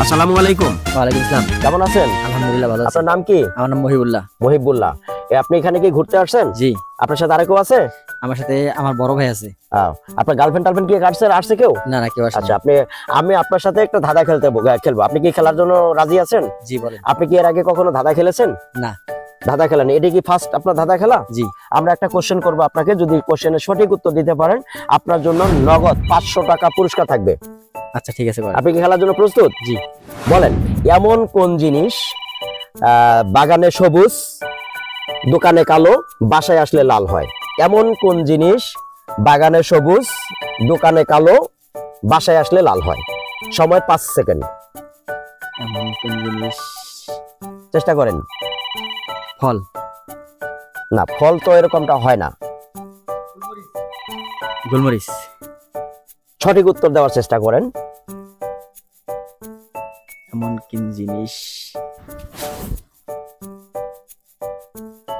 আসসালামু আলাইকুম। ওয়ালাইকুম আসসালাম। কেমন আছেন? আলহামদুলিল্লাহ ভালো আছি। আপনার নাম কি? আমার নাম মহিবুল্লাহ। মহিবুল্লাহ। আপনি এখানে কি ঘুরতে আসছেন? জি। আপনার সাথে আরেকেও আছে? আমার সাথে আমার বড় ভাই আছে। আপনার গার্লফ্রেন্ড টার্লফ্রেন্ড কি আসছে কেউ? না না, কেউ আসেনি। আচ্ছা, আমি আপনার সাথে একটা ধাঁধা খেলবো। আপনি কি খেলার জন্য রাজি আছেন? জি বলেন। আপনি কি এর আগে কখনো ধাঁধা খেলেছেন? না। ধাঁধা খেলেন, এটা কি ফার্স্ট আপনার ধাঁধা খেলা? জি। আমরা একটা কোশ্চেন করবো আপনাকে, যদি কোশ্চেনের সঠিক উত্তর দিতে পারেন আপনার জন্য নগদ 500 টাকা পুরস্কার থাকবে। আচ্ছা ঠিক আছে বলেন। আপনি কি খেলার জন্য প্রস্তুত? জি। বলেন, এমন কোন জিনিস বাগানে সবুজ দোকানে কালো বাসায় আসলে লাল হয়? এমন কোন জিনিস বাগানে সবুজ দোকানে কালো বাসায় আসলে লাল হয়? সময় 5 সেকেন্ড। এমন কোন জিনিস? চেষ্টা করেন। ফল। না, ফল তো এরকমটা হয় না। গোলমরিচ। সঠিক উত্তর দেওয়ার চেষ্টা করেন। এমন কোন জিনিস?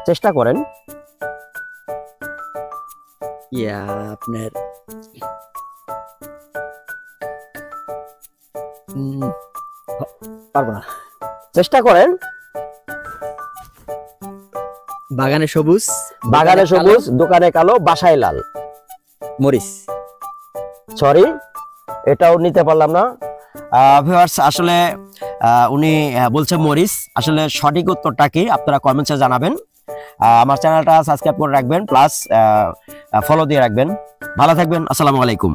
চেষ্টা করেন। আপনার পারবো না। চেষ্টা করেন। বাগানে সবুজ দোকানে কালো বাসায় লাল। মরিচ। সরি, এটাও নিতে পারলাম না। ভিউয়ার্স, আসলে উনি বলছে মরিচ। আসলে সঠিক উত্তরটা কি আপনারা কমেন্টসে জানাবেন। আমার চ্যানেলটা সাবস্ক্রাইব করে রাখবেন, প্লাস ফলো দিয়ে রাখবেন। ভালো থাকবেন। আসসালামু আলাইকুম।